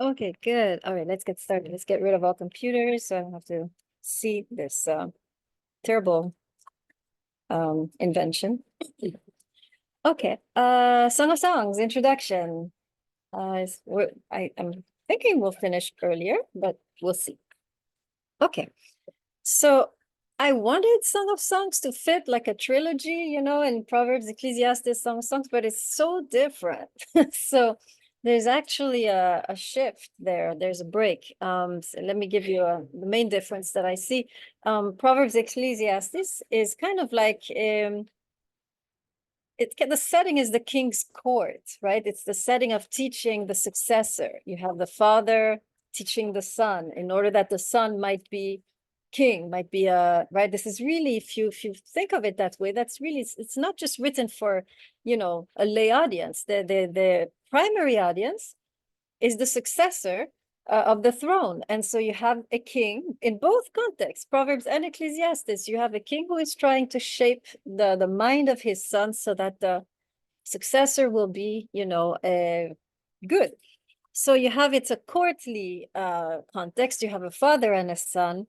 Okay, good. All right, let's get started. Let's get rid of all computers so I don't have to see this terrible invention. Okay, Song of Songs, introduction. I'm thinking we'll finish earlier, but we'll see. Okay, so I wanted Song of Songs to fit like a trilogy, you know, in Proverbs, Ecclesiastes, Song of Songs, but it's so different. So there's actually a shift there. There's a break. So let me give you the main difference that I see. Proverbs, Ecclesiastes is kind of like the setting is the king's court, right? It's the setting of teaching the successor. You have the father teaching the son in order that the son might be king, might be right. This is really, if you think of it that way, that's really, it's not just written for, you know, a lay audience. The primary audience is the successor of the throne. And so you have a king in both contexts, Proverbs and Ecclesiastes. You have a king who is trying to shape the mind of his son so that the successor will be, you know, good. So you have, it's a courtly context. You have a father and a son,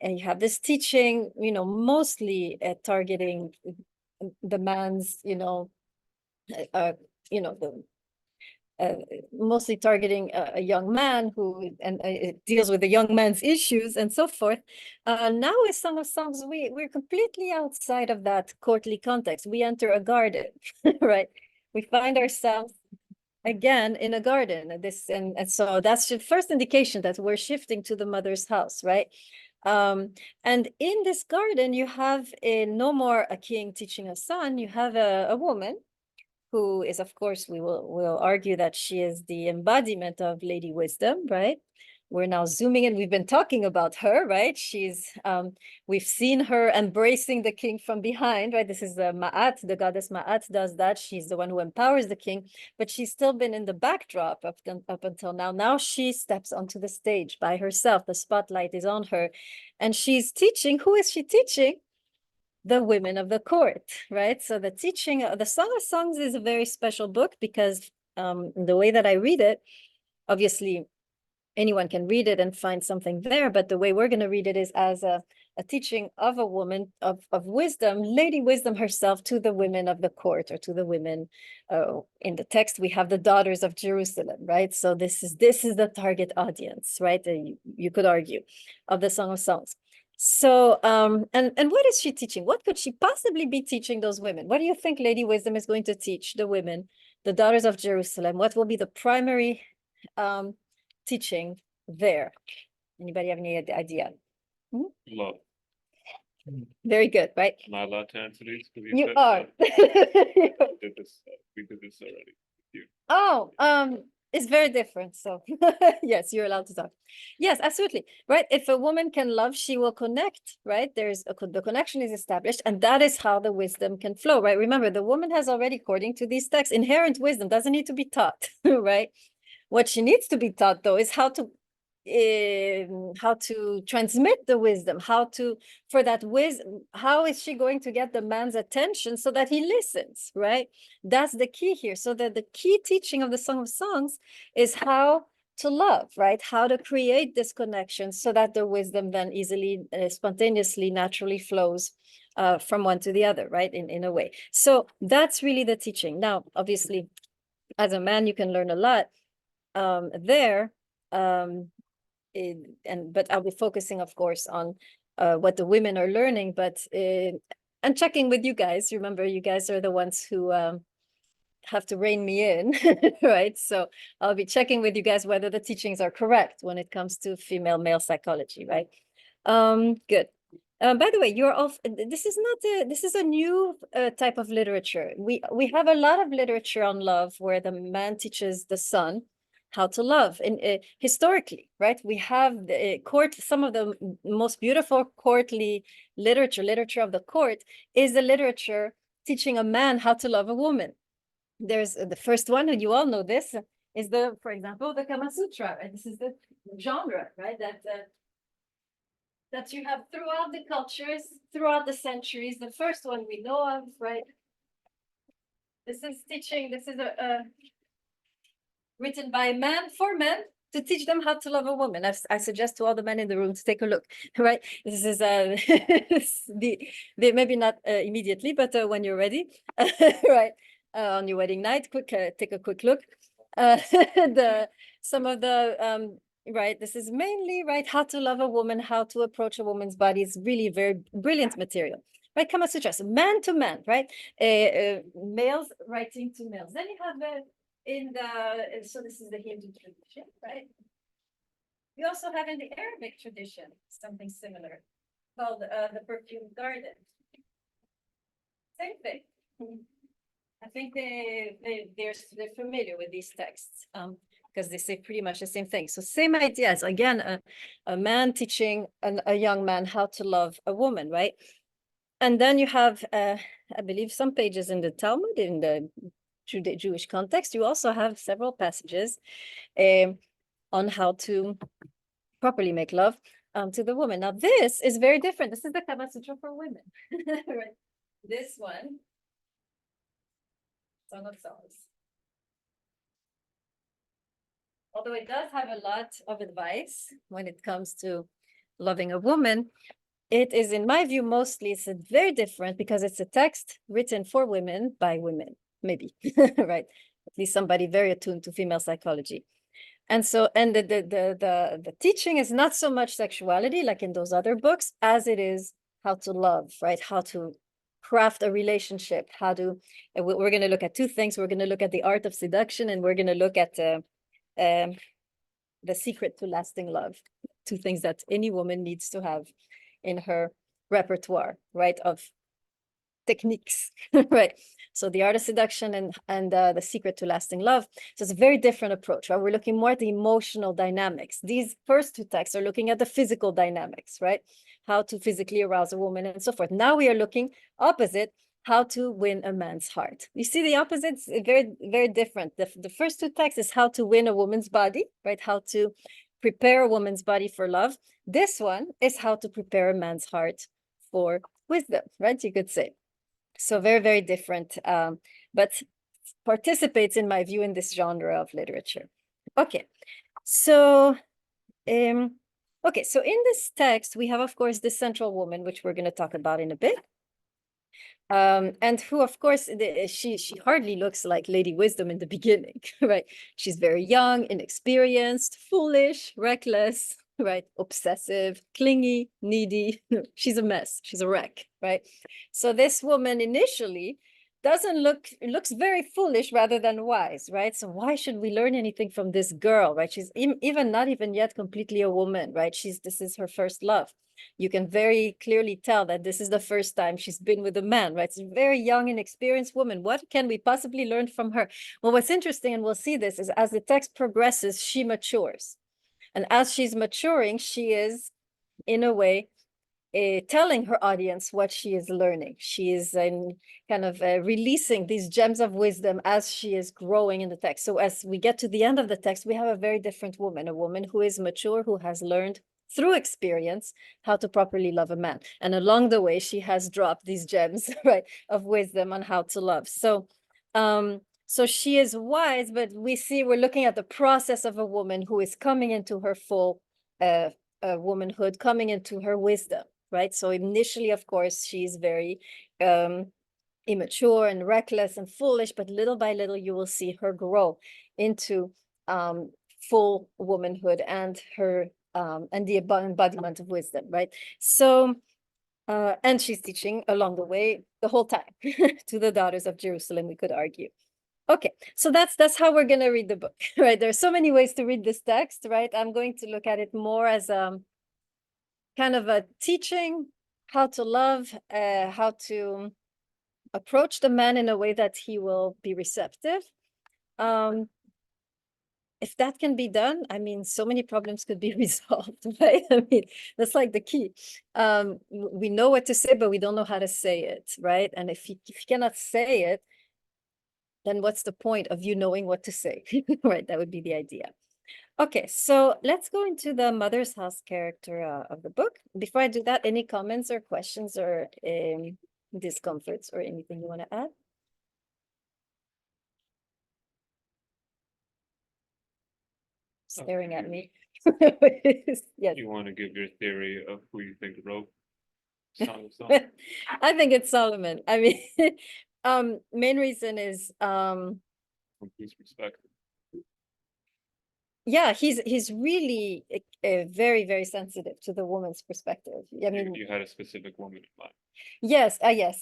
and you have this teaching, you know, mostly targeting the man's, mostly targeting a young man who it deals with the young man's issues and so forth. Now with Song of Songs, we're completely outside of that courtly context. We enter a garden, right? We find ourselves again in a garden. And so that's the first indication that we're shifting to the mother's house, right? And in this garden, you have no more a king teaching a son. You have a woman who is, of course, we'll argue that she is the embodiment of Lady Wisdom, right? We're now zooming in. We've been talking about her, right? We've seen her embracing the king from behind, right? This is the Ma'at, the goddess Ma'at does that. She's the one who empowers the king, but she's still been in the backdrop up until now. Now she steps onto the stage by herself. The spotlight is on her, and she's teaching. Who is she teaching? The women of the court, right? So the teaching, the Song of Songs is a very special book because the way that I read it, obviously anyone can read it and find something there, but the way we're going to read it is as a teaching of a woman of wisdom, Lady Wisdom herself, to the women of the court, or to the women. In the text, we have the daughters of Jerusalem, right? So this is the target audience, right? You could argue, of the Song of Songs. So, and what is she teaching? What could she possibly be teaching those women? What do you think Lady Wisdom is going to teach the women, the daughters of Jerusalem? What will be the primary teaching there? Anybody have any idea? Love. Very good, right? Am I allowed to answer these? You are. We did this already. Oh, it's very different. So yes, you're allowed to talk. Yes, absolutely. Right. If a woman can love, she will connect, right? The connection is established, and that is how the wisdom can flow, right? Remember, the woman has already, according to these texts, inherent wisdom, doesn't need to be taught, right? What she needs to be taught, though, is how to transmit the wisdom, how is she going to get the man's attention so that he listens, right? That's the key here. So that the key teaching of the Song of Songs is how to love, right? How to create this connection so that the wisdom then easily, spontaneously, naturally flows from one to the other, right? In a way. So that's really the teaching. Now, obviously, as a man, you can learn a lot there. But I'll be focusing, of course, on what the women are learning, but and checking with you guys. Remember, you guys are the ones who have to rein me in, right? So I'll be checking with you guys whether the teachings are correct when it comes to female-male psychology, right? Good. By the way, this is a new type of literature. We have a lot of literature on love where the man teaches the son how to love. And historically, right, we have the some of the most beautiful courtly literature of the court is the literature teaching a man how to love a woman. There's the first one, and you all know this, is for example, the Kama Sutra, right? This is the genre, right, that you have throughout the cultures, throughout the centuries. The first one we know of, right? This is teaching, this is written by men for men to teach them how to love a woman. I suggest to all the men in the room to take a look, right? This is the maybe not immediately, but when you're ready, right? On your wedding night, take a quick look. Some of the right, this is mainly right how to love a woman, how to approach a woman's body is really very brilliant material, right? Kama Sutra, so man to man, right? Males writing to males. Then you have so this is the Hindu tradition, right? We also have in the Arabic tradition something similar called the perfume garden. Same thing. I think they're familiar with these texts because they say pretty much the same thing. So same ideas. Again, a man teaching a young man how to love a woman, right? And then you have, I believe, some pages in the Talmud, in the Jewish context. You also have several passages on how to properly make love to the woman. Now, this is very different. This is the Kama Sutra for women. Right? This one, Song of Songs. Although it does have a lot of advice when it comes to loving a woman, it is, in my view, mostly it's very different because it's a text written for women by women, maybe, right? At least somebody very attuned to female psychology. And so, and the teaching is not so much sexuality like in those other books as it is how to love, right? How to craft a relationship, how to, we're going to look at two things. We're going to look at the art of seduction and we're going to look at the secret to lasting love, two things that any woman needs to have in her repertoire, right, of techniques, right? So the art of seduction and the secret to lasting love. So it's a very different approach, right? We're looking more at the emotional dynamics. These first two texts are looking at the physical dynamics, right? How to physically arouse a woman and so forth. Now we are looking opposite, how to win a man's heart. You see the opposites, very, very different. The first two texts is how to win a woman's body, right? How to prepare a woman's body for love. This one is how to prepare a man's heart for wisdom, right? You could say. So very, very different, but participates, in my view, in this genre of literature. Okay, so so in this text, we have, of course, the central woman, which we're going to talk about in a bit. And who, of course, she hardly looks like Lady Wisdom in the beginning, right? She's very young, inexperienced, foolish, reckless, right? Obsessive, clingy, needy. She's a mess. She's a wreck, right? So this woman initially looks very foolish rather than wise, right? So why should we learn anything from this girl, right? She's even not even yet completely a woman, right? This is her first love. You can very clearly tell that this is the first time she's been with a man, right? It's a very young and experienced woman. What can we possibly learn from her? Well, what's interesting, and we'll see this, is as the text progresses, she matures. And as she's maturing, she is, in a way, telling her audience what she is learning. She is kind of releasing these gems of wisdom as she is growing in the text. So as we get to the end of the text, we have a very different woman, a woman who is mature, who has learned through experience how to properly love a man. And along the way, she has dropped these gems, right, of wisdom on how to love. So so she is wise, but we're looking at the process of a woman who is coming into her full womanhood, coming into her wisdom, right? So initially, of course, she's very immature and reckless and foolish, but little by little, you will see her grow into full womanhood and her and the embodiment of wisdom, right? So, and she's teaching along the way the whole time to the daughters of Jerusalem, we could argue. Okay, so that's how we're gonna read the book, right? There are so many ways to read this text, right? I'm going to look at it more as kind of a teaching how to love, how to approach the man in a way that he will be receptive. If that can be done, I mean, so many problems could be resolved, right? I mean, that's like the key. We know what to say, but we don't know how to say it, right? And if you cannot say it, then what's the point of you knowing what to say, right? That would be the idea. Okay, so let's go into the mother's house character of the book. Before I do that, any comments or questions or discomforts or anything you want to add? staring at me. Yes. You want to give your theory of who you think wrote Song of Songs? I think it's Solomon. I mean, main reason is, From whose perspective? yeah, he's really very, very sensitive to the woman's perspective. I mean, You had a specific woman in mind. yes, yes,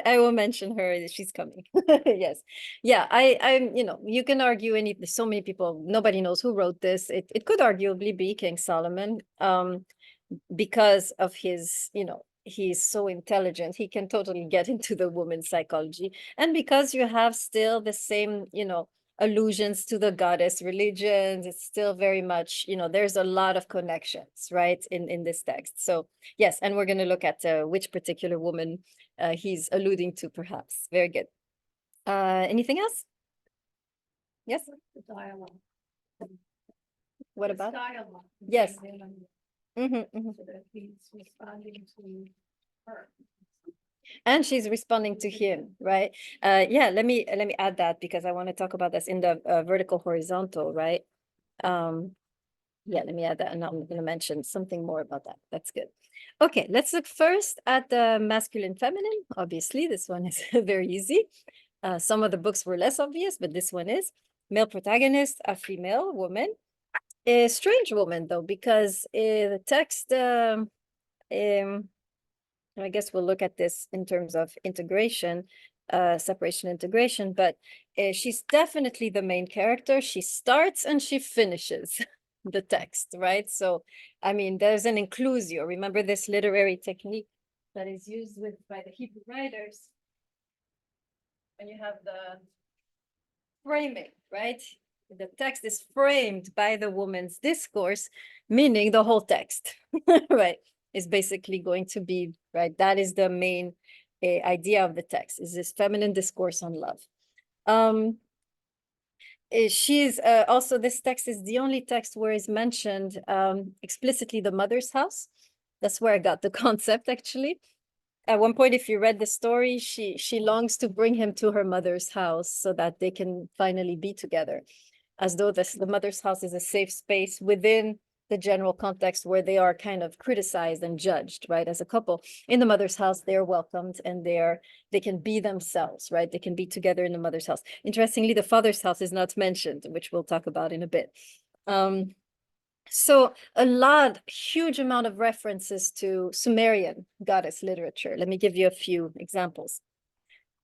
I will mention her. She's coming. Yes, yeah. I'm. You can argue so many people. Nobody knows who wrote this. It could arguably be King Solomon, because of his. He's so intelligent. He can totally get into the woman's psychology, and because you have still the same, allusions to the goddess religions, it's still very much, there's a lot of connections, right, in this text. So yes, and we're going to look at which particular woman he's alluding to, perhaps. Very good. Anything else? Yes. The dialogue. What It's about? dialogue. Yes. between them, Mm-hmm. So that he's responding to her. And she's responding to him, right? Yeah, let me add that, because I want to talk about this in the vertical horizontal, right? Yeah, let me add that, and I'm going to mention something more about that. That's good. Okay, let's look first at the masculine feminine. Obviously, this one is very easy. Some of the books were less obvious, but this one is male protagonist, a female woman. A strange woman, though, because the text, I guess we'll look at this in terms of integration, separation integration, but she's definitely the main character. She starts and she finishes the text, right? So, I mean, there's an inclusio. Remember this literary technique that is used by the Hebrew writers when you have the framing, right? The text is framed by the woman's discourse, meaning the whole text, right? Is basically going to be, right? That is the main idea of the text, is this feminine discourse on love. She's also, this text is the only text where is mentioned explicitly the mother's house. That's where I got the concept, actually. At one point, if you read the story, she longs to bring him to her mother's house so that they can finally be together, as though the mother's house is a safe space within the general context where they are kind of criticized and judged, right? As a couple in the mother's house, they're welcomed and they can be themselves, right? They can be together in the mother's house. Interestingly, the father's house is not mentioned, which we'll talk about in a bit. So huge amount of references to Sumerian goddess literature. Let me give you a few examples.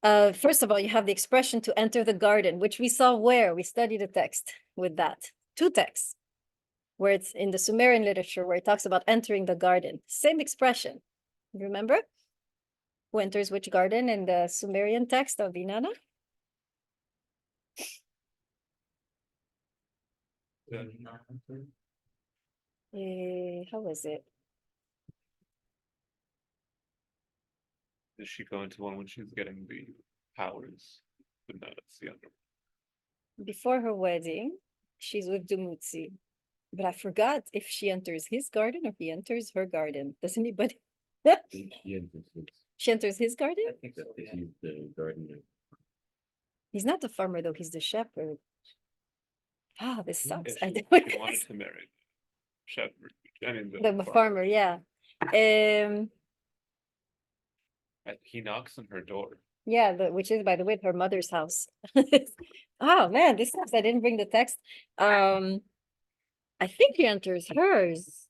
First of all, you have the expression to enter the garden, which we saw where we studied a text with that. Two texts, where it's in the Sumerian literature, where it talks about entering the garden. Same expression. Remember? Who enters which garden in the Sumerian text of Inanna? How was it? Does she go into one when she's getting the powers? But no, that's the other. Before her wedding, she's with Dumuzi. But I forgot if she enters his garden or he enters her garden. Does anybody? She enters his garden? I think that he's the gardener. He's not the farmer, though. He's the shepherd. Ah, this sucks. If I she, don't- she wanted to marry the shepherd. I mean, the farmer, yeah. He knocks on her door. Yeah, which is, by the way, her mother's house. Oh man, this sucks. I didn't bring the text. I think he enters hers.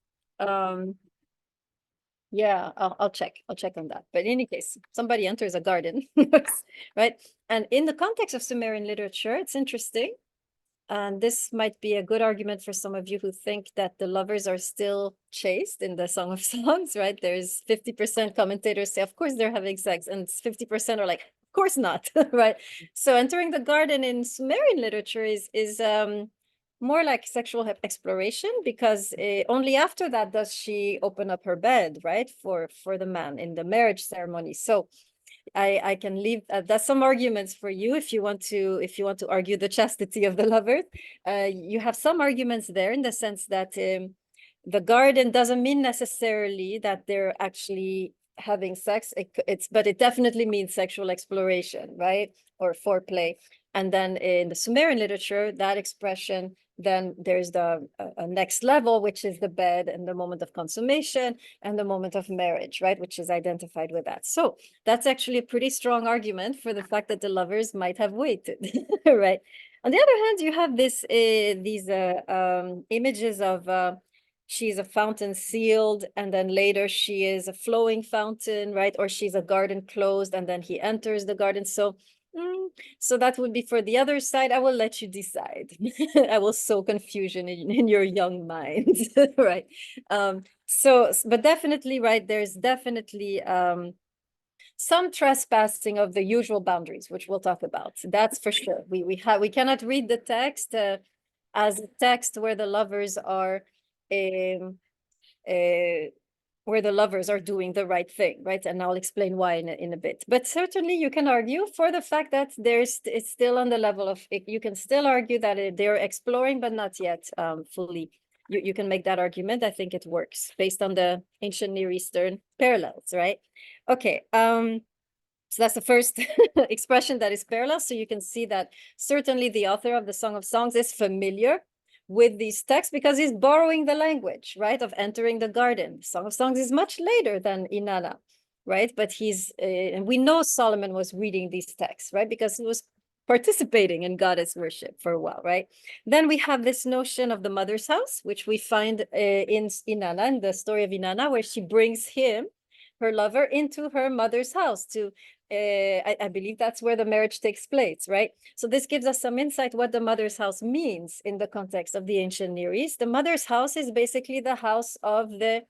Yeah, I'll check. I'll check on that. But in any case, somebody enters a garden, right? And in the context of Sumerian literature, it's interesting. And this might be a good argument for some of you who think that the lovers are still chaste in the Song of Songs, right? There's 50% commentators say, of course they're having sex, and 50% are like, of course not, right? So entering the garden in Sumerian literature is more like sexual exploration, because only after that does she open up her bed, right, for the man in the marriage ceremony. So I can leave that's some arguments for you if you want to argue the chastity of the lovers. You have some arguments there in the sense that the garden doesn't mean necessarily that they're actually having sex. But it definitely means sexual exploration, right, or foreplay. And then in the Sumerian literature, that expression, then there's the next level, which is the bed and the moment of consummation and the moment of marriage, right? Which is identified with that. So that's actually a pretty strong argument for the fact that the lovers might have waited, right? On the other hand, you have these images of she's a fountain sealed, and then later she is a flowing fountain, right? Or she's a garden closed, and then he enters the garden. So that would be for the other side. I will let you decide. I will sow confusion in your young mind, right? But definitely, right, there's definitely some trespassing of the usual boundaries, which we'll talk about. That's for sure. We cannot read the text as a text where the lovers are where the lovers are doing the right thing, right? And I'll explain why in a bit. But certainly you can argue for the fact that it's still on the level of, you can still argue that they're exploring, but not yet fully. You can make that argument. I think it works based on the ancient Near Eastern parallels, right? Okay, so that's the first expression that is parallel. So you can see that certainly the author of the Song of Songs is familiar with these texts because he's borrowing the language, right, of entering the garden. Song of Songs is much later than Inanna, right? But and we know Solomon was reading these texts, right? Because he was participating in goddess worship for a while, right? Then we have this notion of the mother's house, which we find in Inanna, in the story of Inanna, where she brings her lover, into her mother's house to I believe that's where the marriage takes place, right? So this gives us some insight what the mother's house means in the context of the ancient Near East. The mother's house is basically the house of the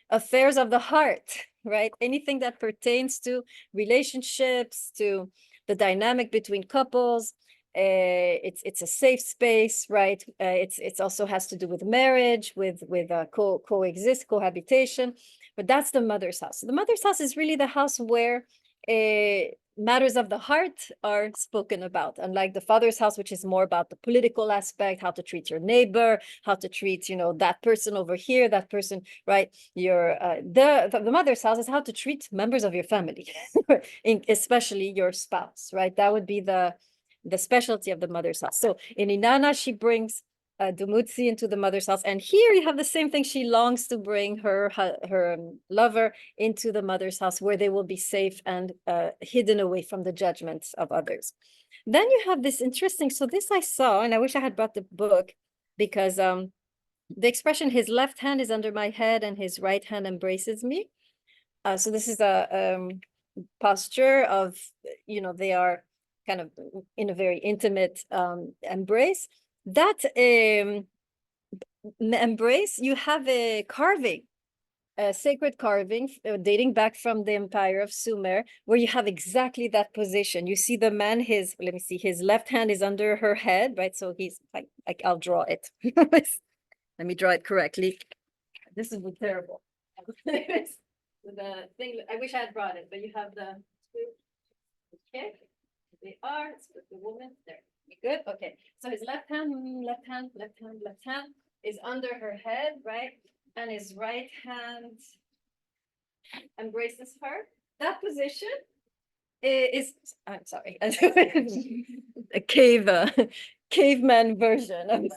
affairs of the heart, right? Anything that pertains to relationships, to the dynamic between couples. It's a safe space, right? It's also has to do with marriage, with cohabitation, but that's the mother's house. So the mother's house is really the house where matters of the heart are spoken about, unlike the father's house, which is more about the political aspect, how to treat your neighbor, how to treat, that person over here, that person, right? The mother's house is how to treat members of your family, especially your spouse, right? That would be the specialty of the mother's house. So in Inanna, she brings Dumuzi into the mother's house, and here you have the same thing. She longs to bring her lover into the mother's house, where they will be safe and hidden away from the judgments of others. Then you have this interesting, so this I saw, and I wish I had brought the book, because the expression, his left hand is under my head and his right hand embraces me. So this is a posture of, they are kind of in a very intimate embrace. That embrace, you have a carving, a sacred carving dating back from the Empire of Sumer, where you have exactly that position. You see the man, let me see, his left hand is under her head, right? So he's I'll draw it. Let me draw it correctly. This is terrible. The thing, I wish I had brought it, but you have the, okay, they are, let's put the woman there. Good. Okay. So his left hand is under her head, right? And his right hand embraces her. That position is, I'm sorry, a caveman version of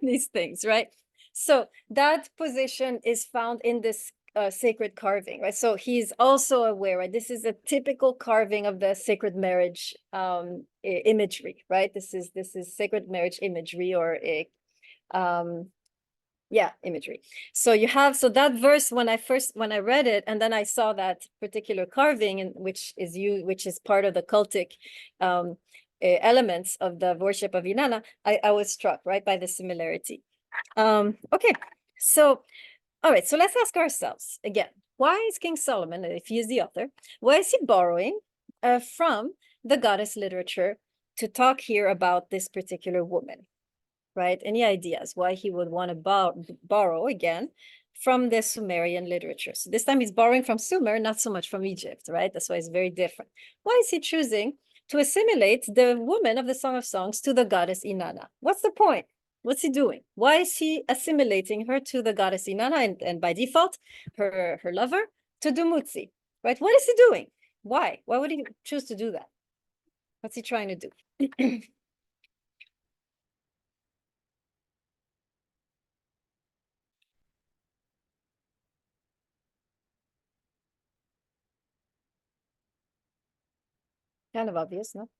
these things, right? So that position is found in this sacred carving, right? So he's also aware, right? This is a typical carving of the sacred marriage imagery, right? This is sacred marriage imagery, or imagery. So you have, so that verse, when I read it, and then I saw that particular carving, which is part of the cultic elements of the worship of Inanna, I was struck, right, by the similarity. Okay, so all right, so let's ask ourselves again, why is King Solomon, if he is the author, why is he borrowing from the goddess literature to talk here about this particular woman, right? Any ideas why he would want to borrow again from the Sumerian literature? So this time he's borrowing from Sumer, not so much from Egypt, right? That's why it's very different. Why is he choosing to assimilate the woman of the Song of Songs to the goddess Inanna? What's the point? What's he doing? Why is he assimilating her to the goddess Inanna, and by default, her lover, to Dumuzi, right? What is he doing? Why? Why would he choose to do that? What's he trying to do? Kind of obvious, no?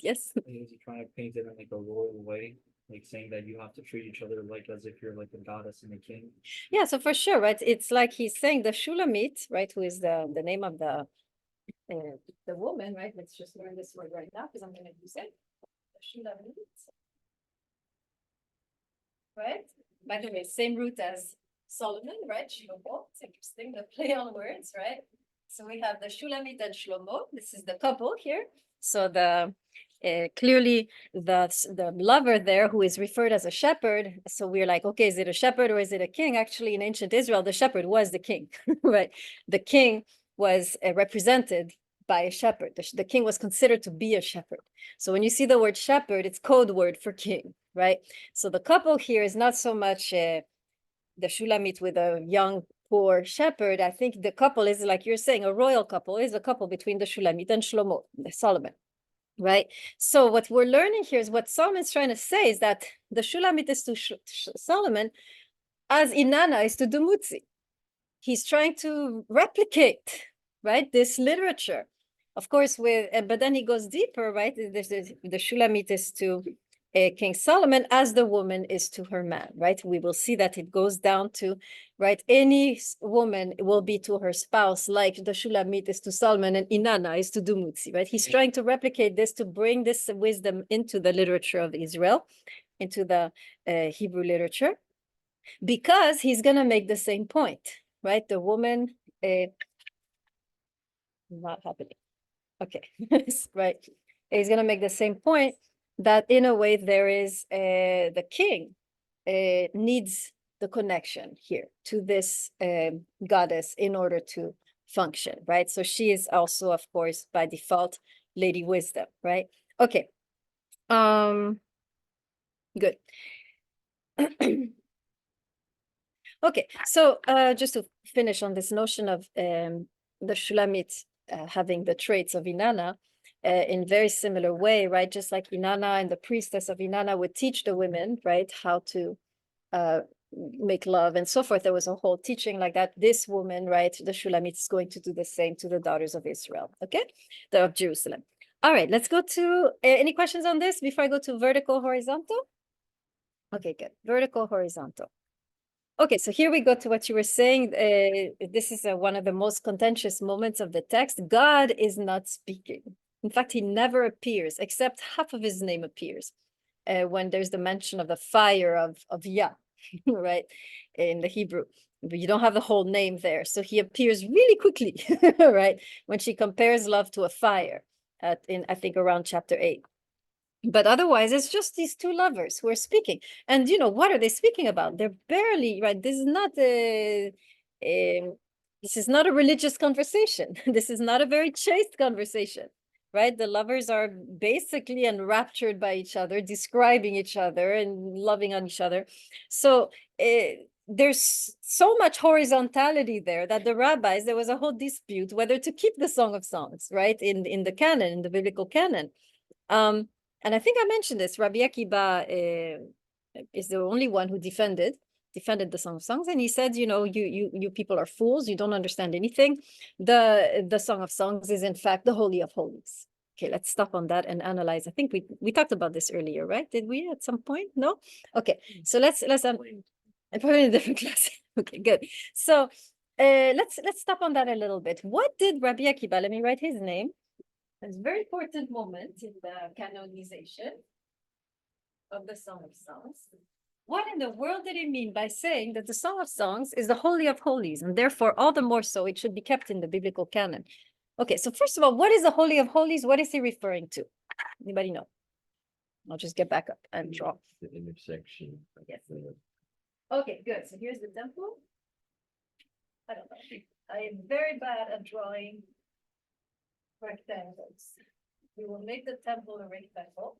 Yes. Is he trying to paint it in like a royal way, like saying that you have to treat each other like as if you're like a goddess and a king? Yeah, so for sure, right? It's like he's saying the Shulamit, right? Who is the name of the woman, right? Let's just learn this word right now because I'm going to use it. The Shulamit. Right? By the way, same root as Solomon, right? Shlomo. It's interesting, the play on words, right? So we have the Shulamit and Shlomo. This is the couple here. So the clearly the lover there who is referred as a shepherd. So we're like, okay, is it a shepherd or is it a king? Actually, in ancient Israel, the shepherd was the king, right? The king was represented by a shepherd. The king was considered to be a shepherd. So when you see the word shepherd, it's code word for king, right? So the couple here is not so much the Shulamit with a young poor shepherd. I think the couple is, like you're saying, a royal couple is a couple between the Shulamit and Shlomo, Solomon, right? So what we're learning here is what Solomon's trying to say is that the Shulamit is to Solomon as Inanna is to Dumuzi. He's trying to replicate, right, this literature. Of course, but then he goes deeper, right? The Shulamit is to King Solomon as the woman is to her man, right? We will see that it goes down to, right, any woman will be to her spouse like the Shulamit is to Solomon and Inanna is to Dumuzi, right? He's trying to replicate this to bring this wisdom into the literature of Israel, into the Hebrew literature, because he's going to make the same point, right? The woman, not happening. Okay, right. He's going to make the same point that in a way there is the king needs the connection here to this goddess in order to function, right? So she is also, of course, by default, Lady Wisdom, right? Okay. Good. Okay, so just to finish on this notion of the Shulamit having the traits of Inanna in very similar way, right? Just like Inanna and the priestess of Inanna would teach the women, right, how to make love and so forth. There was a whole teaching like that. This woman, right, the Shulamit is going to do the same to the daughters of Israel, okay, of Jerusalem. All right, let's go to any questions on this before I go to vertical, horizontal? Okay, good. Vertical, horizontal. Okay, so here we go to what you were saying. This is one of the most contentious moments of the text. God is not speaking. In fact, he never appears, except half of his name appears when there's the mention of the fire of Yah, right, in the Hebrew. But you don't have the whole name there. So he appears really quickly, right, when she compares love to a fire in, I think, around chapter 8. But otherwise, it's just these two lovers who are speaking. And, what are they speaking about? They're barely, right? This is not a religious conversation. This is not a very chaste conversation, right? The lovers are basically enraptured by each other, describing each other and loving on each other. So there's so much horizontality there that the rabbis, there was a whole dispute whether to keep the Song of Songs, right? In the canon, in the biblical canon. And I think I mentioned this, Rabbi Akiba is the only one who defended the Song of Songs. And he said, you people are fools. You don't understand anything. The Song of Songs is in fact the Holy of Holies. Okay, let's stop on that and analyze. I think we talked about this earlier, right? Did we at some point? No? Okay, so let's probably in a different class. Okay, good. So let's stop on that a little bit. What did Rabbi Akiba, let me write his name. It's a very important moment in the canonization of the Song of Songs. What in the world did he mean by saying that the Song of Songs is the Holy of Holies, and therefore all the more so it should be kept in the biblical canon? Okay, so first of all, what is the Holy of Holies? What is he referring to? Anybody know? I'll just get back up and draw. The intersection. Yes. Okay, good. So here's the temple. I don't know. I am very bad at drawing rectangles. We will make the temple a rectangle.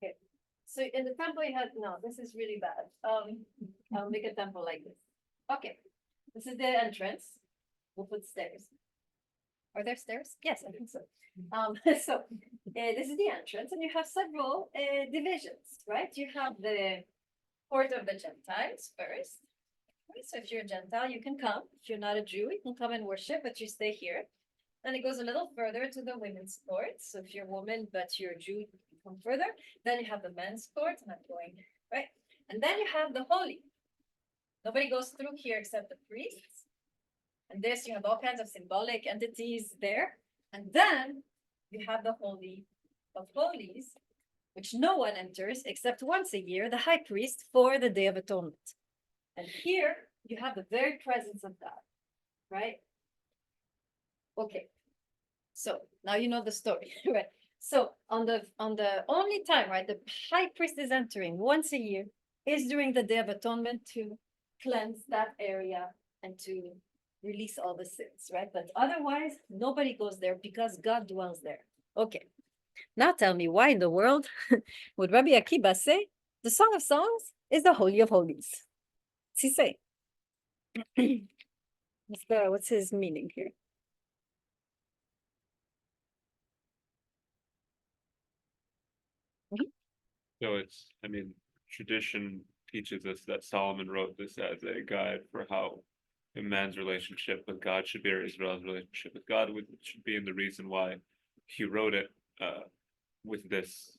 Okay, so in the temple you had, no, this is really bad. I'll make a temple like this. Okay, this is the entrance. We'll put stairs. Are there stairs? Yes, I think so. So this is the entrance, and you have several divisions, right? You have the court of the Gentiles first. Right? So if you're a Gentile, you can come. If you're not a Jew, you can come and worship, but you stay here. Then it goes a little further to the women's court. So if you're a woman, but you're a Jew, you can come further. Then you have the men's court, and I'm going, right? And then you have the holy. Nobody goes through here except the priests. And this, you have all kinds of symbolic entities there. And then you have the Holy of Holies, which no one enters except once a year, the high priest for the Day of Atonement. And here you have the very presence of God, right? Okay. So now you know the story, right? So on the only time, right, the high priest is entering once a year is during the Day of Atonement to cleanse that area and to release all the sins, right? But otherwise, nobody goes there because God dwells there. Okay. Now tell me, why in the world would Rabbi Akiba say the Song of Songs is the Holy of Holies? What's he say? What's his meaning here? So it's, I mean, tradition teaches us that Solomon wrote this as a guide for how a man's relationship with God should be, or Israel's relationship with God should be, and the reason why he wrote it with this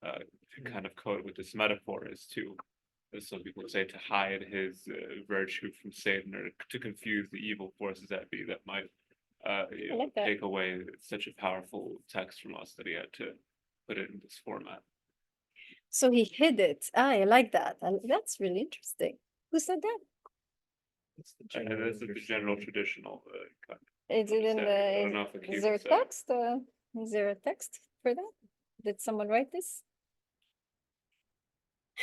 kind of code, with this metaphor, is to, as some people say, to hide his virtue from Satan, or to confuse the evil forces that be that might like that. take away such a powerful text from us, that he had to put it in this format. So he hid it. I like that. That's really interesting. Who said that? It's the And this is the general understanding. traditional kind Is it in of I don't the, know if it is there a keeps, text? Is there a text for that? Did someone write this?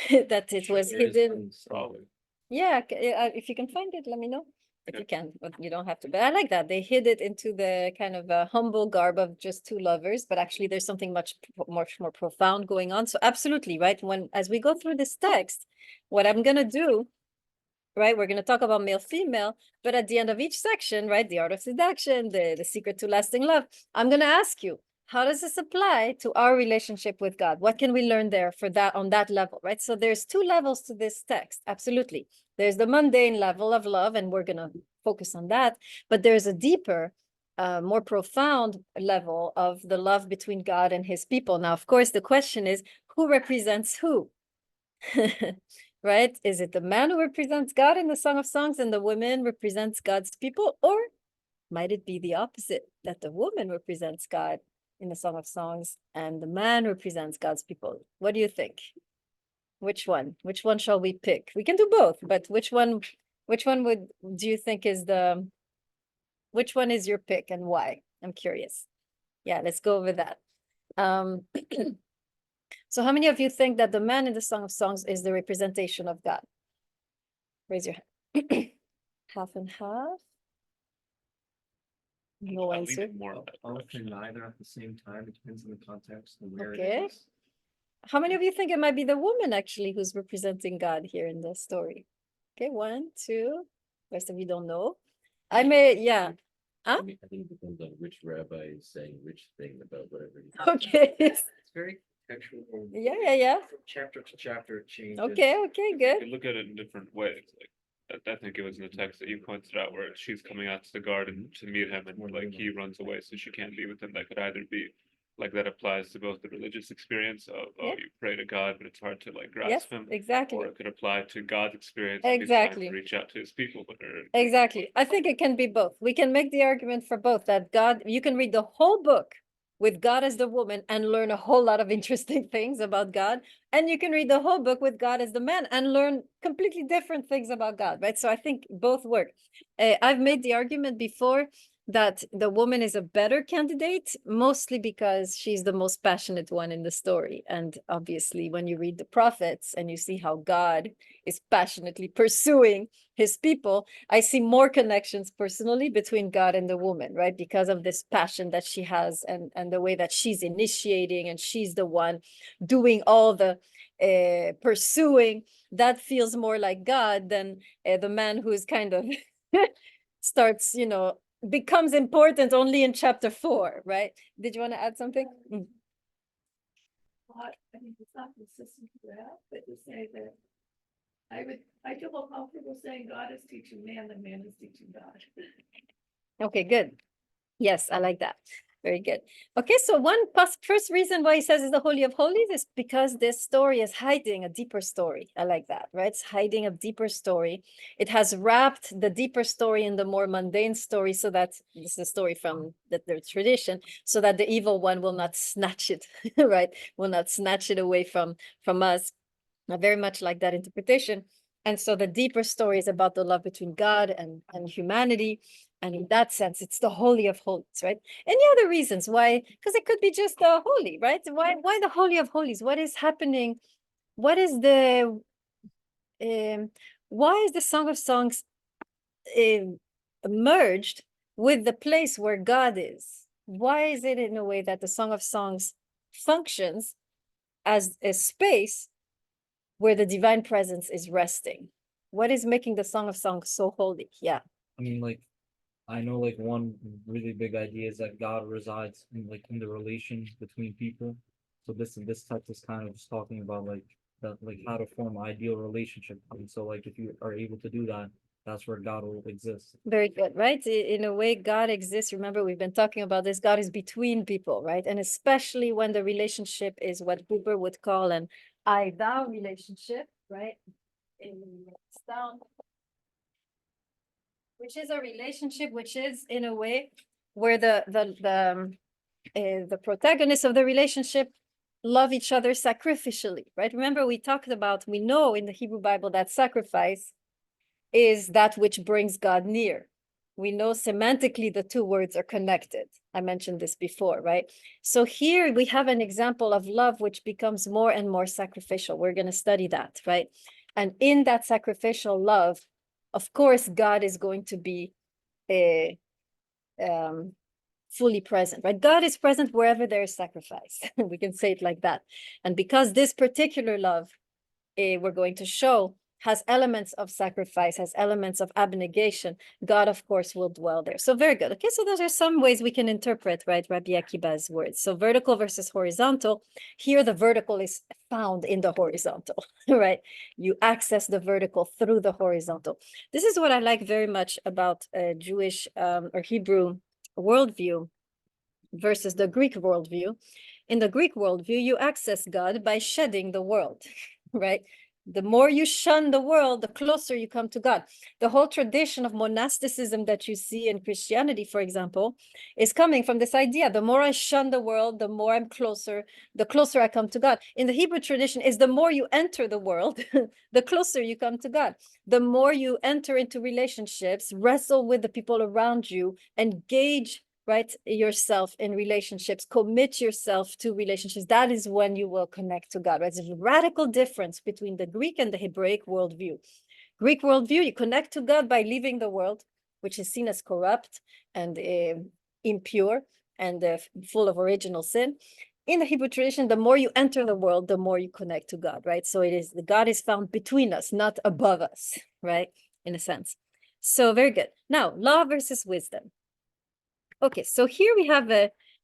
That it was There is hidden. one song. probably. Yeah, if you can find it, let me know. If Yeah. you can, but you don't have to. But I like that. They hid it into the kind of humble garb of just two lovers, but actually there's something much more profound going on. So absolutely, right? As we go through this text, what I'm gonna do, right? We're gonna talk about male, female, but at the end of each section, right? The art of seduction, the secret to lasting love. I'm gonna ask you, how does this apply to our relationship with God? What can we learn there for that on that level, right? So there's two levels to this text. Absolutely. There's the mundane level of love, and we're gonna focus on that. But there's a deeper, more profound level of the love between God and his people. Now, of course, the question is, who represents who? Right? Is it the man who represents God in the Song of Songs and the woman represents God's people? Or might it be the opposite, that the woman represents God in the Song of Songs and the man represents God's people? What do you think? Which one? Which one shall we pick? We can do both, but which one do you think is which one is your pick and why? I'm curious. Yeah, let's go over that. So how many of you think that the man in the Song of Songs is the representation of God? Raise your hand. Half and half. No I'm leaning answer. more in that Often direction. neither at the same time. It depends on the context and where Okay. it is. How many of you think it might be the woman actually who's representing God here in the story? Okay, 1, 2. Rest of you don't know. Yeah. I mean, I think it depends on which rabbi is saying which thing about whatever. Okay. It's very textual. Yeah. From chapter to chapter, it changes. Okay, You good. can look at it in different ways. Like I think it was in the text that you pointed out, where she's coming out to the garden to meet him, and like he runs away, so she can't be with him. That could either be like, that applies to both the religious experience of, oh, Yeah. you pray to God, but it's hard to like Yes, grasp him, exactly. or it could apply to God's experience. If he's trying to Exactly. reach out to his people, but Exactly. I think it can be both. We can make the argument for both, that God, you can read the whole book with God as the woman and learn a whole lot of interesting things about God. And you can read the whole book with God as the man and learn completely different things about God, right? So I think both work. I've made the argument before that the woman is a better candidate, mostly because she's the most passionate one in the story. And obviously, when you read the prophets and you see how God is passionately pursuing his people, I see more connections personally between God and the woman, right? Because of this passion that she has, and the way that she's initiating, and she's the one doing all the pursuing. That feels more like God than the man who's kind of starts, becomes important only in chapter 4, right? Did you want to add something? Mm. But I mean, it's not consistent with that, but to say that I feel more comfortable saying God is teaching man than man is teaching God. Okay, good. Yes, I like that. Very good. Okay, so first reason why he says it's the Holy of Holies is because this story is hiding a deeper story. I like that, right? It's hiding a deeper story. It has wrapped the deeper story in the more mundane story, so that this is a story from their tradition, so that the evil one will not snatch it, right? Will not snatch it away from us. I very much like that interpretation. And so the deeper story is about the love between God and humanity. And in that sense, it's the Holy of Holies, right? Any other reasons why? Because it could be just the holy, right? Why the Holy of Holies? What is happening? What is why is the Song of Songs merged with the place where God is? Why is it in a way that the Song of Songs functions as a space where the divine presence is resting? What is making the Song of Songs so holy? Yeah. I mean, like, I know like one really big idea is that God resides in the relation between people. So this text is kind of just talking about like that, like how to form an ideal relationship. And so like if you are able to do that, that's where God will exist. Very good, right? In a way, God exists. Remember, we've been talking about this. God is between people, right? And especially when the relationship is what Buber would call an I-thou relationship, right? It's down, which is a relationship which is in a way where the protagonists of the relationship love each other sacrificially, right? Remember, we know in the Hebrew Bible that sacrifice is that which brings God near. We know semantically the two words are connected. I mentioned this before, right? So here we have an example of love which becomes more and more sacrificial. We're going to study that, right? And in that sacrificial love, of course, God is going to be fully present, right? God is present wherever there is sacrifice. We can say it like that. And because this particular love, we're going to show, has elements of sacrifice, has elements of abnegation, God, of course, will dwell there. So very good. Okay, so those are some ways we can interpret, right, Rabbi Akiba's words. So vertical versus horizontal. Here, the vertical is found in the horizontal, right? You access the vertical through the horizontal. This is what I like very much about Jewish or Hebrew worldview versus the Greek worldview. In the Greek worldview, you access God by shedding the world, right? The more you shun the world, the closer you come to God. The whole tradition of monasticism that you see in Christianity, for example, is coming from this idea. The more I shun the world, the more I'm closer, the closer I come to God. In the Hebrew tradition is the more you enter the world, the closer you come to God. The more you enter into relationships, wrestle with the people around you, engage, right, yourself in relationships, commit yourself to relationships. That is when you will connect to God, right? There's a radical difference between the Greek and the Hebraic worldview. Greek worldview, you connect to God by leaving the world, which is seen as corrupt and impure and full of original sin. In the Hebrew tradition, the more you enter the world, the more you connect to God, right? So God is found between us, not above us, right? In a sense. So very good. Now, law versus wisdom. Okay, so here we have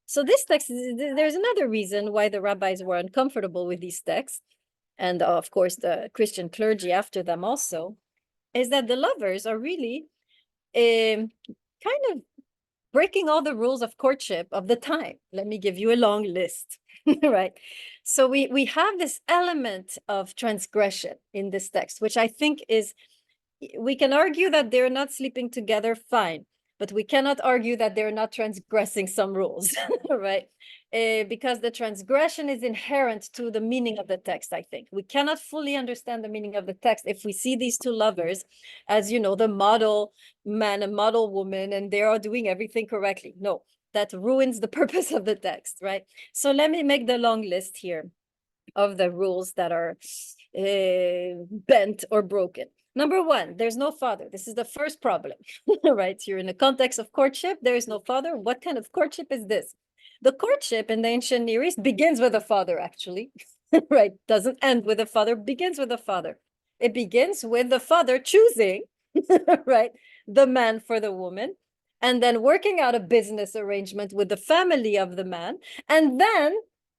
so this text, there's another reason why the rabbis were uncomfortable with these texts, and of course the Christian clergy after them also, is that the lovers are really kind of breaking all the rules of courtship of the time. Let me give you a long list, right? So we have this element of transgression in this text, which I think is, we can argue that they're not sleeping together, fine, but we cannot argue that they're not transgressing some rules, right? Because the transgression is inherent to the meaning of the text, I think. We cannot fully understand the meaning of the text if we see these two lovers as, you know, the model man and model woman, and they are doing everything correctly. No, that ruins the purpose of the text, right? So let me make the long list here of the rules that are bent or broken. Number one, there's no father. This is the first problem, right? You're in a context of courtship. There is no father. What kind of courtship is this? The courtship in the ancient Near East begins with a father, actually, right? Doesn't end with a father, begins with a father. It begins with the father choosing, right, the man for the woman, and then working out a business arrangement with the family of the man, and then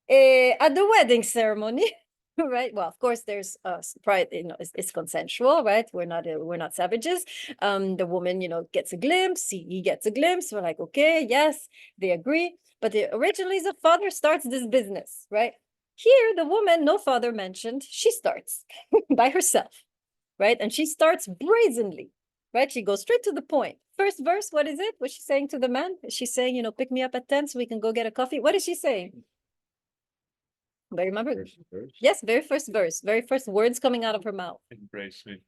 at the wedding ceremony, right? Well, of course, there's pride, it's consensual, right? We're not savages. The woman, gets a glimpse, he gets a glimpse. We're like, okay, yes, they agree. But originally, the father starts this business, right? Here, the woman, no father mentioned, she starts by herself, right? And she starts brazenly, right? She goes straight to the point. First verse, what is it? What's she saying to the man? She's saying, pick me up at 10 so we can go get a coffee. What is she saying? Do you remember? First verse. Yes, very first verse, very first words coming out of her mouth. Embrace me.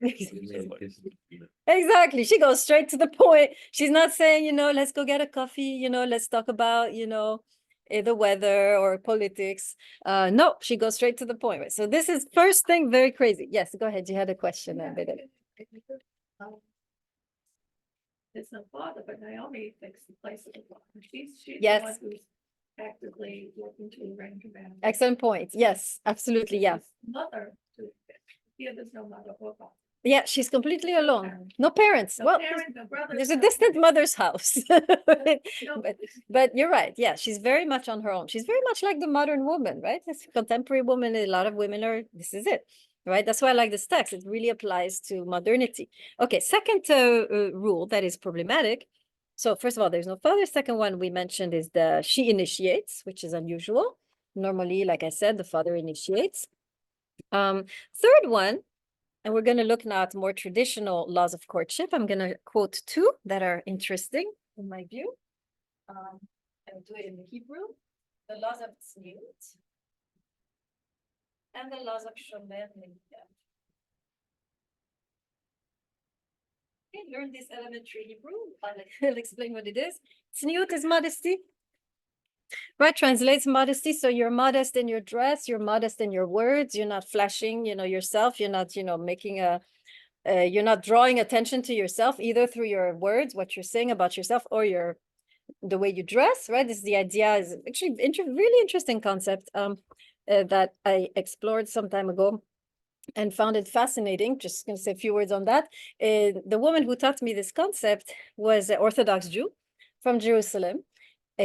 Exactly. She goes straight to the point. She's not saying, let's go get a coffee, let's talk about, the weather or politics. No, she goes straight to the point. Right? So this is first thing, very crazy. Yes, go ahead. You had a question. Yeah, Bidde. It's no father, but Naomi takes the place of the father. She's the Yes. one who's actively working to arrange a marriage. Excellent point. Yes, absolutely. Yeah. Mother, here there's no mother or father. Yeah, she's completely alone. No parents. No Well, parent, no brother. there's a no- distant mother's house. no- But you're right. Yeah, she's very much on her own. She's very much like the modern woman, right? This contemporary woman, a lot of women are, this is it, right? That's why I like this text. It really applies to modernity. Okay, second rule that is problematic. So first of all, there's no father. Second one we mentioned is the she initiates, which is unusual. Normally, like I said, the father initiates. Third one, and we're going to look now at more traditional laws of courtship. I'm going to quote two that are interesting in my view. I'll do it in the Hebrew. The laws of Tzniut and the laws of Shomer Negiah. Okay, learn this elementary Hebrew. I'll explain what it is. Tzniut is modesty. Right, translates modesty. So you're modest in your dress, you're modest in your words, you're not flashing, yourself, you're not, making you're not drawing attention to yourself either through your words, what you're saying about yourself, or the way you dress, right? This is the idea is actually really interesting concept that I explored some time ago and found it fascinating. Just gonna say a few words on that. The woman who taught me this concept was an Orthodox Jew from Jerusalem,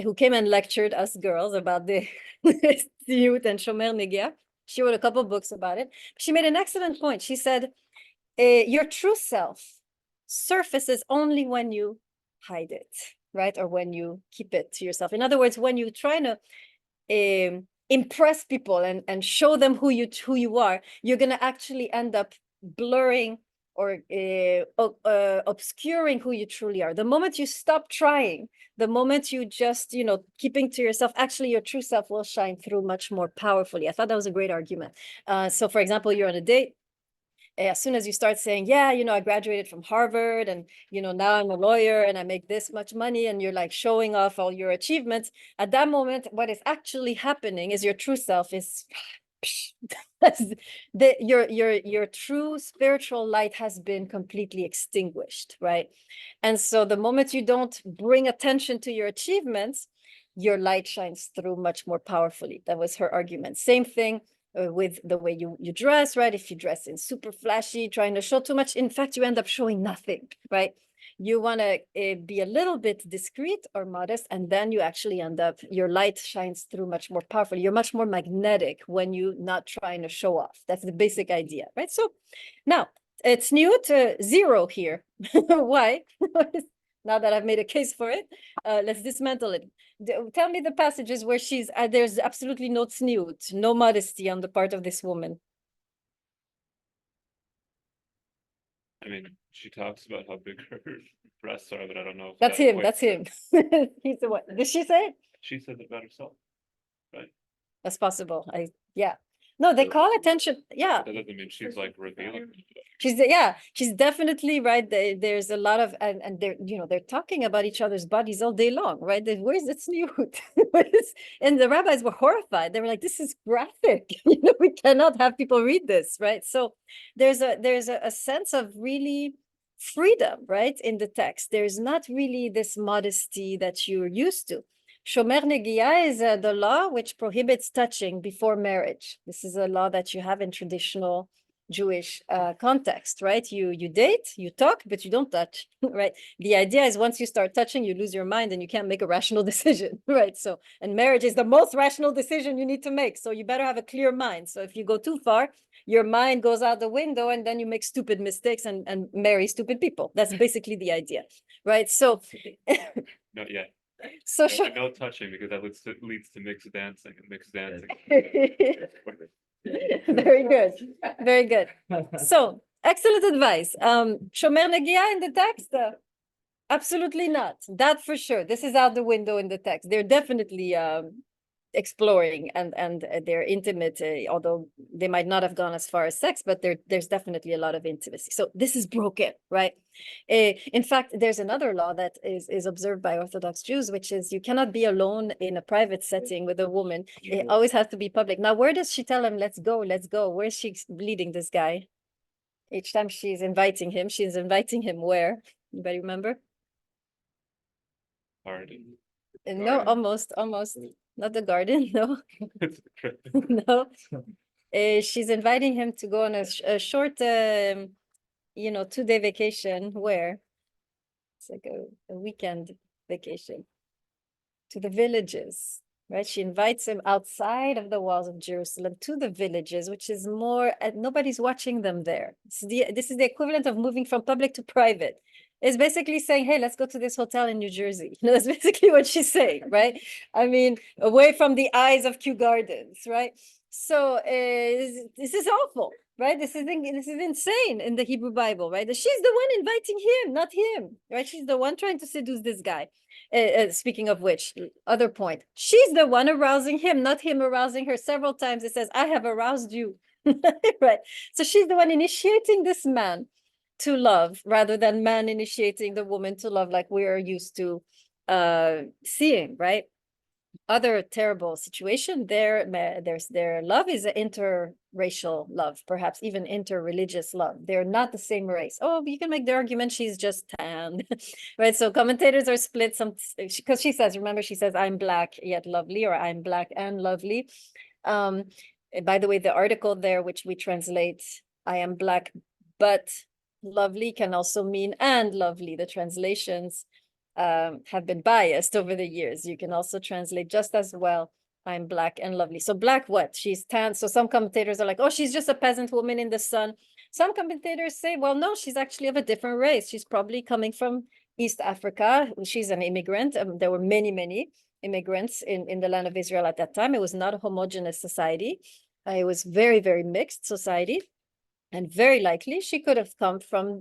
who came and lectured us girls about the Tzniut and Shomer Negiah. She wrote a couple books about it. She made an excellent point. She said, your true self surfaces only when you hide it, right? Or when you keep it to yourself. In other words, when you're trying to impress people and show them who you are, you're going to actually end up blurring or obscuring who you truly are. The moment you stop trying, the moment you just, keeping to yourself, actually your true self will shine through much more powerfully. I thought that was a great argument. So for example, you're on a date. As soon as you start saying, yeah, I graduated from Harvard and, now I'm a lawyer and I make this much money, and you're like showing off all your achievements, at that moment, what is actually happening is your true self is your true spiritual light has been completely extinguished, right? And so the moment you don't bring attention to your achievements, your light shines through much more powerfully. That was her argument. Same thing with the way you dress, right? If you dress in super flashy, trying to show too much, in fact, you end up showing nothing, right? You want to be a little bit discreet or modest, and then you actually end up, your light shines through much more powerfully. You're much more magnetic when you're not trying to show off. That's the basic idea, right? So now it's new to 0 here. Why? Now that I've made a case for it, let's dismantle it. Tell me the passages where there's absolutely no tzniut, no modesty on the part of this woman. I mean, she talks about how big her breasts are, but I don't know. If That's that him. equates That's to- him. He's the one. Did she say it? She said that about herself. That's possible. Yeah. No, they call attention. Yeah. That doesn't mean she's like revealing. She's definitely right. There's a lot of, and they're talking about each other's bodies all day long, right? Where's the tzniut? And the rabbis were horrified. They were like, this is graphic. We cannot have people read this, right? So there's a sense of really freedom, right? In the text. There's not really this modesty that you're used to. Shomer Negiah is the law which prohibits touching before marriage. This is a law that you have in traditional Jewish context, right? You date, you talk, but you don't touch, right? The idea is once you start touching, you lose your mind and you can't make a rational decision, right? So, and marriage is the most rational decision you need to make. So you better have a clear mind. So if you go too far, your mind goes out the window and then you make stupid mistakes and marry stupid people. That's basically the idea, right? So, Not yet. so No, no touching, because that leads to mixed dancing, and mixed dancing. very good, very good. So, excellent advice. Shomer Negia in the text? Absolutely not. That for sure. This is out the window in the text. They're definitely exploring and they're intimate, although they might not have gone as far as sex, but there's definitely a lot of intimacy. So this is broken, right? In fact, there's another law that is observed by Orthodox Jews, which is you cannot be alone in a private setting with a woman. It always has to be public. Now, where does she tell him, let's go, let's go? Where's she leading this guy? Each time she's inviting him where? Anybody remember? Garden. No, almost. Not the garden, no. It's true. No. She's inviting him to go on a short, 2-day vacation. Where? It's like a weekend vacation to the villages, right? She invites him outside of the walls of Jerusalem to the villages, which is more, nobody's watching them there. This is the equivalent of moving from public to private. It's basically saying, hey, let's go to this hotel in New Jersey. That's basically what she's saying, right? I mean, away from the eyes of Kew Gardens, right? So this is awful, right? This is insane in the Hebrew Bible, right? She's the one inviting him, not him, right? She's the one trying to seduce this guy. Speaking of which, other point, she's the one arousing him, not him arousing her. Several times it says, I have aroused you, right? So she's the one initiating this man to love rather than man initiating the woman to love like we are used to seeing, right? Other terrible situation their love is an interracial love, perhaps even interreligious love. They're not the same race. Oh, you can make the argument she's just tanned, right? So commentators are split some because she says, remember, she says, I'm black yet lovely, or I'm black and lovely. By the way, the article there, which we translate, I am black but lovely, can also mean and lovely. The translations have been biased over the years. You can also translate just as well, I'm black and lovely. So black what? She's tan. So some commentators are like, oh, she's just a peasant woman in the sun. Some commentators say, well, no, she's actually of a different race. She's probably coming from East Africa. She's an immigrant. There were many immigrants in the land of Israel at that time. It was not a homogeneous society. It was very, very mixed society. And very likely she could have come from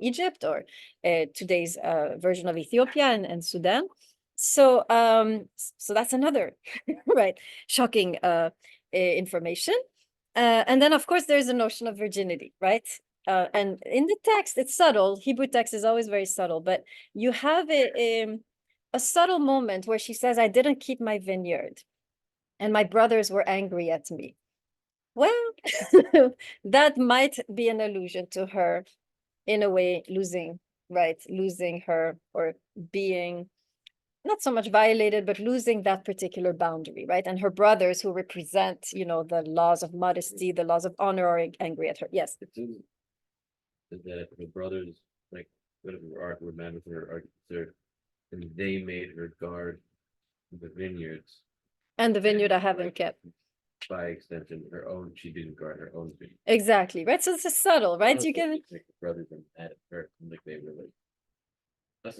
Egypt or today's version of Ethiopia and Sudan. So so that's another right shocking information. And then of course there's the notion of virginity, right? And in the text it's subtle. Hebrew text is always very subtle, but you have a subtle moment where she says, I didn't keep my vineyard and my brothers were angry at me. Well, that might be an allusion to her, in a way, losing her, or being not so much violated, but losing that particular boundary, right? And her brothers, who represent, the laws of modesty, the laws of honor, are angry at her. Yes. It seems that her brothers, like, whatever were mad with her, and they made her guard the vineyards. And the vineyard I haven't kept. By extension, she didn't guard her own vineyard. Exactly, right? So it's subtle, right? You can. Like brothers and mad at her, like they were like.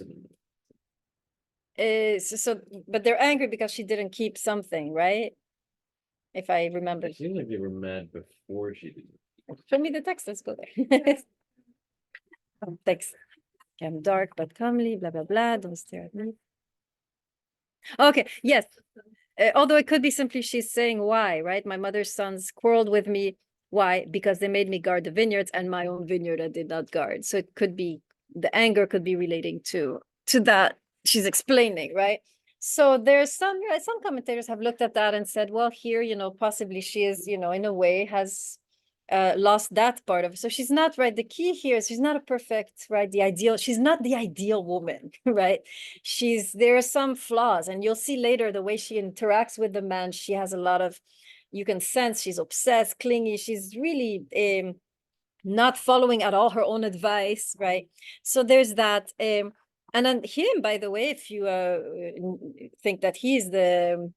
But they're angry because she didn't keep something, right? If I remember. It seemed like they were mad before she did. Show me the text. Let's go there. Oh, thanks. I'm dark but comely. Blah blah blah. Don't stare at me. Okay. Yes. Although it could be simply she's saying why, right? My mother's sons quarreled with me. Why? Because they made me guard the vineyards, and my own vineyard I did not guard. So it could be the anger could be relating to that. She's explaining, right? So there's some commentators have looked at that and said, well, here, possibly she is, in a way has lost that part of it. So she's not, right? The key here is she's not a perfect, right? She's not the ideal woman, right? There are some flaws, and you'll see later the way she interacts with the man. She has a lot of you can sense she's obsessed, clingy, she's really not following at all her own advice, right? So there's that. And then him, by the way, if you think that he's the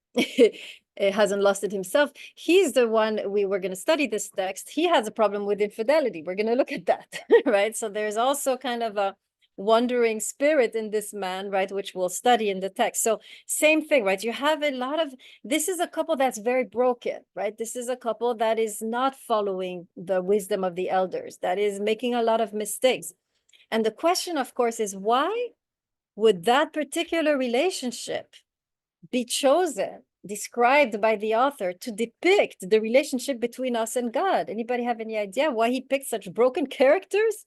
hasn't lost it himself, he's the one we were going to study this text. He has a problem with infidelity. We're going to look at that, right? So there's also kind of a wandering spirit in this man, right, which we'll study in the text. So same thing, right? You have a lot of, this is a couple that's very broken, right? This is a couple that is not following the wisdom of the elders, that is making a lot of mistakes. And the question, of course, is why would that particular relationship be chosen, described by the author to depict the relationship between us and God? Anybody have any idea why he picked such broken characters?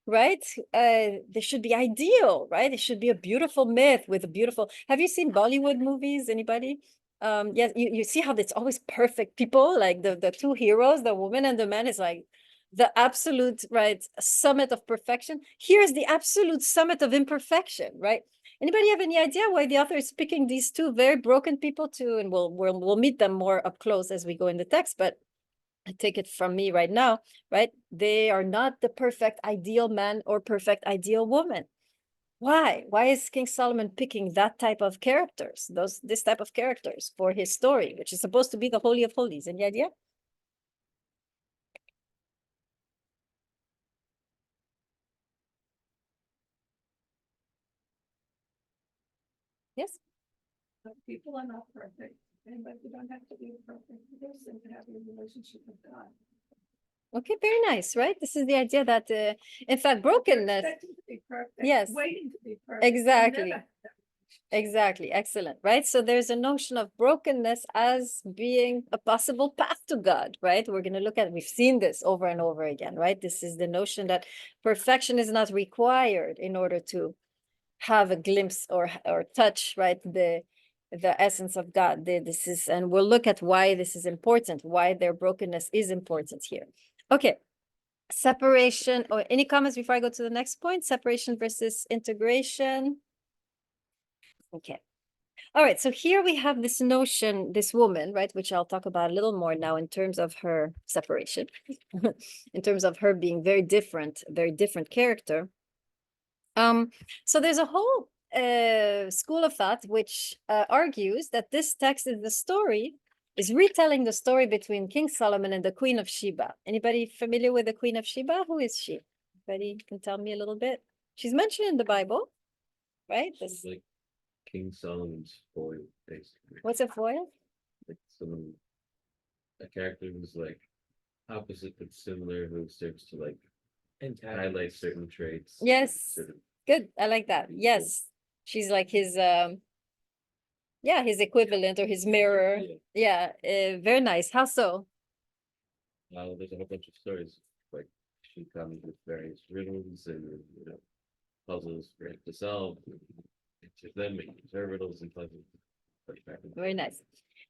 Right? They should be ideal, right? It should be a beautiful myth with a beautiful. Have you seen Bollywood movies? Anybody? Yes, you see how it's always perfect people, like the two heroes, the woman and the man, is like the absolute, right, summit of perfection. Here's the absolute summit of imperfection, right? Anybody have any idea why the author is picking these two very broken people to, and we'll meet them more up close as we go in the text, but take it from me right now, right? They are not the perfect ideal man or perfect ideal woman. Why? Why is King Solomon picking that type of characters, this type of characters for his story, which is supposed to be the Holy of Holies? Any idea? Yes? But people are not perfect, and but you don't have to be a perfect person to have a relationship with God. Okay, very nice, right? This is the idea that, in fact, brokenness. Expecting to be perfect, Yes. waiting to be perfect. and Exactly. never- Exactly, excellent, right? So there's a notion of brokenness as being a possible path to God, right? We're going to look at, we've seen this over and over again, right? This is the notion that perfection is not required in order to have a glimpse or touch, right, the essence of God. This is, and we'll look at why this is important, why their brokenness is important here. Okay, separation, or any comments before I go to the next point? Separation versus integration. Okay. All right, so here we have this notion, this woman, right, which I'll talk about a little more now in terms of her separation, in terms of her being very different character. So there's a whole school of thought which argues that this text is retelling the story between King Solomon and the Queen of Sheba. Anybody familiar with the Queen of Sheba? Who is she? Anybody can tell me a little bit? She's mentioned in the Bible, right? She's like King Solomon's foil, basically. What's a foil? Like a character who's like opposite but similar, who serves to like highlight certain traits. Yes. certain- Good. I like that. Yes. She's like his his equivalent or his mirror. Yeah. Yeah, very nice. How so? There's a whole bunch of stories, like she comes with various riddles and puzzles for it to solve. Answers them, making her riddles and puzzles. Very nice.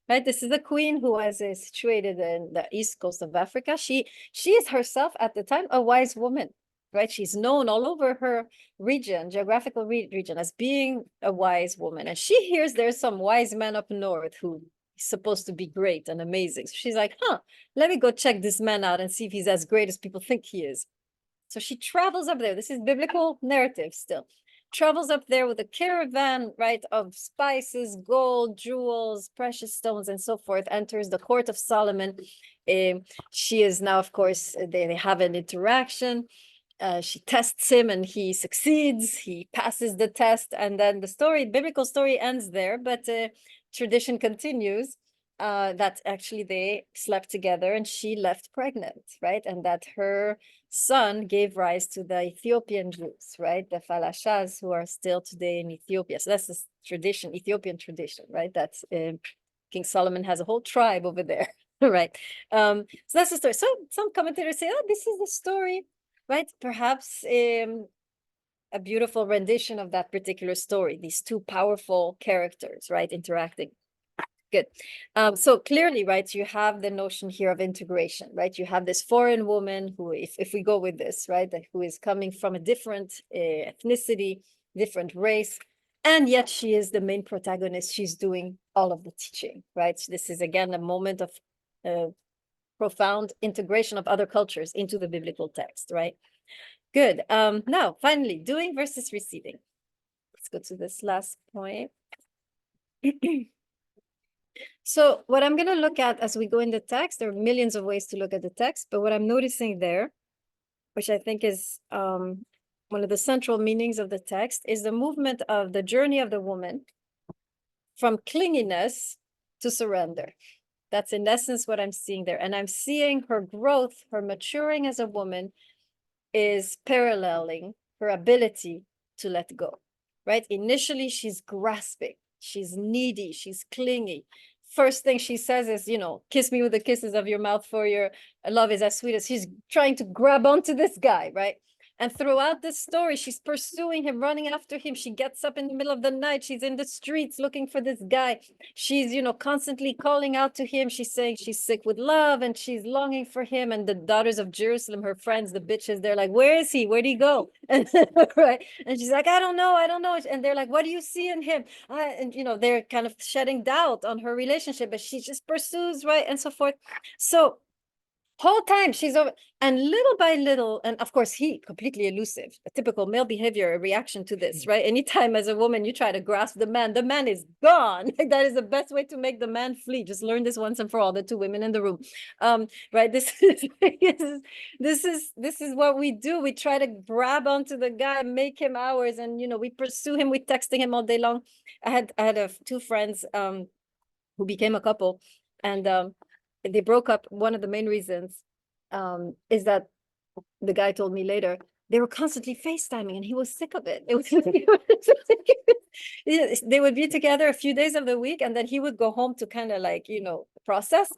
Right, this is a queen who was situated in the east coast of Africa. She is herself at the time a wise woman, right? She's known all over her region, geographical region, as being a wise woman. And she hears there's some wise man up north who is supposed to be great and amazing. So she's like, let me go check this man out and see if he's as great as people think he is. So she travels up there. This is biblical narrative still. Travels up there with a caravan, right, of spices, gold, jewels, precious stones, and so forth, enters the court of Solomon. She is now, of course, they have an interaction. She tests him and he succeeds. He passes the test. And then the biblical story ends there, but tradition continues that actually they slept together and she left pregnant, right? And that her son gave rise to the Ethiopian Jews, right? The Falashas, who are still today in Ethiopia. So that's the tradition, Ethiopian tradition, right? That's King Solomon has a whole tribe over there, right? So that's the story. So some commentators say, this is the story, right? Perhaps a beautiful rendition of that particular story, these two powerful characters, right, interacting. Good. So clearly, right, you have the notion here of integration, right? You have this foreign woman who, if we go with this, right, who is coming from a different ethnicity, different race, and yet she is the main protagonist. She's doing all of the teaching, right? So this is again a moment of profound integration of other cultures into the biblical text, right? Good. Now, finally, doing versus receiving. Let's go to this last point. So what I'm going to look at as we go in the text, there are millions of ways to look at the text, but what I'm noticing there, which I think is one of the central meanings of the text, is the movement of the journey of the woman from clinginess to surrender. That's in essence what I'm seeing there. And I'm seeing her growth, her maturing as a woman is paralleling her ability to let go, right? Initially, she's grasping, she's needy, she's clingy. First thing she says is, you know, kiss me with the kisses of your mouth, for your love is as sweet as. She's trying to grab onto this guy, right? And throughout this story, she's pursuing him, running after him. She gets up in the middle of the night. She's in the streets looking for this guy. She's, you know, constantly calling out to him. She's saying she's sick with love and she's longing for him. And the daughters of Jerusalem, her friends, the bitches, they're like, where is he? Where'd he go? And, right. And she's like, I don't know. And they're like, what do you see in him? And, you know, they're kind of shedding doubt on her relationship, but she just pursues, right? And so forth. So whole time she's over, and little by little, and of course he completely elusive, a typical male behavior, a reaction to this, right? Anytime as a woman you try to grasp the man is gone. That is the best way to make the man flee. Just learn this once and for all, the two women in the room. Right, this is what we do. We try to grab onto the guy, make him ours, and you know, we pursue him, we texting him all day long. I had two friends who became a couple, and they broke up. One of the main reasons is that the guy told me later, they were constantly FaceTiming and he was sick of it. It was they would be together a few days of the week and then he would go home to kind of like, you know, process.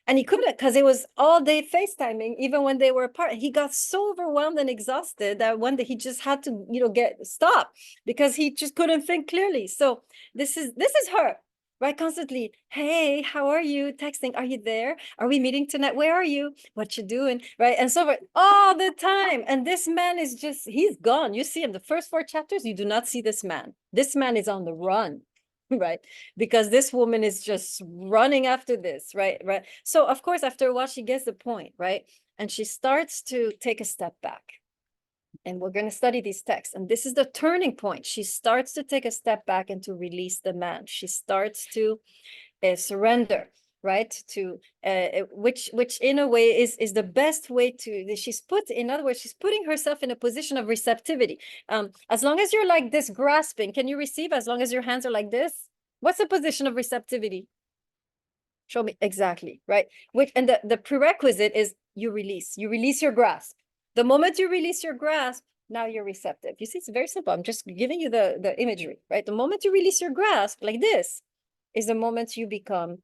And he couldn't, because it was all day FaceTiming, even when they were apart. He got so overwhelmed and exhausted that one day he just had to, you know, stop because he just couldn't think clearly. So this is her. Right, constantly, hey, how are you? Texting, are you there? Are we meeting tonight? Where are you? What you doing? Right, and so forth, all the time. And this man is just, he's gone. You see him, the first 4 chapters, you do not see this man. This man is on the run, right? Because this woman is just running after this, right? Right. So of course, after a while, she gets the point, right? And she starts to take a step back. And we're going to study these texts. And this is the turning point. She starts to take a step back and to release the man. She starts to surrender, right? To which in a way is the best way to, in other words, she's putting herself in a position of receptivity. As long as you're like this grasping, can you receive as long as your hands are like this? What's the position of receptivity? Show me exactly, right? And the prerequisite is you release your grasp. The moment you release your grasp, now you're receptive. You see, it's very simple. I'm just giving you the imagery, right? The moment you release your grasp like this is the moment you become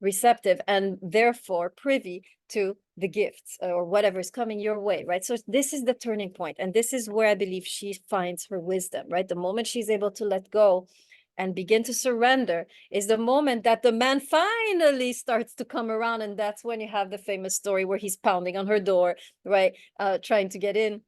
receptive and therefore privy to the gifts or whatever is coming your way, right? So this is the turning point. And this is where I believe she finds her wisdom, right? The moment she's able to let go and begin to surrender is the moment that the man finally starts to come around. And that's when you have the famous story where he's pounding on her door, right? Trying to get in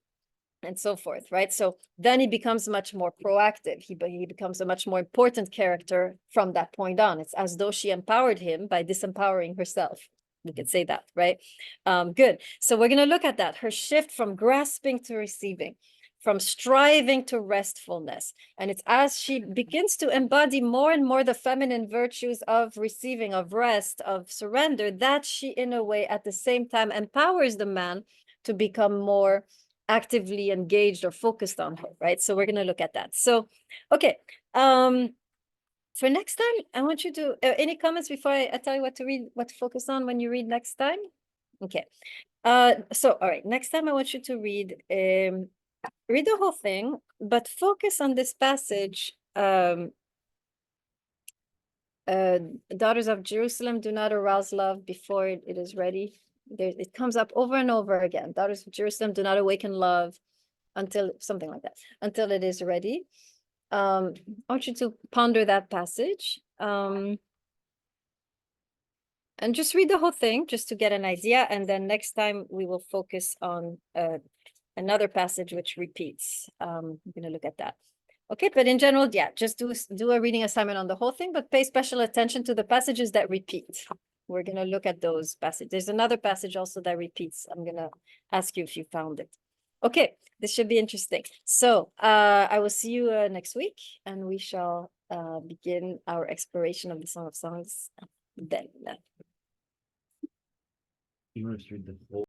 and so forth, right? So then he becomes much more proactive. He becomes a much more important character from that point on. It's as though she empowered him by disempowering herself. We could say that, right? Good. So we're going to look at that. Her shift from grasping to receiving, from striving to restfulness. And it's as she begins to embody more and more the feminine virtues of receiving, of rest, of surrender, that she, in a way, at the same time, empowers the man to become more actively engaged or focused on her, right? So we're going to look at that. So, okay. For next time, I want you to, any comments before I tell you what to read, what to focus on when you read next time? Okay. So, all right, next time I want you to read the whole thing, but focus on this passage. Daughters of Jerusalem, do not arouse love before it is ready. It comes up over and over again. Daughters of Jerusalem, do not awaken love until something like that, until it is ready. I want you to ponder that passage. And just read the whole thing just to get an idea. And then next time we will focus on another passage which repeats. I'm going to look at that. Okay, but in general, yeah, just do a reading assignment on the whole thing, but pay special attention to the passages that repeat. we're gonna look at those passages. There's another passage also that repeats. I'm gonna ask you if you found it. Okay, this should be interesting. So I will see you next week, and we shall begin our exploration of the Song of Songs then. You must read the whole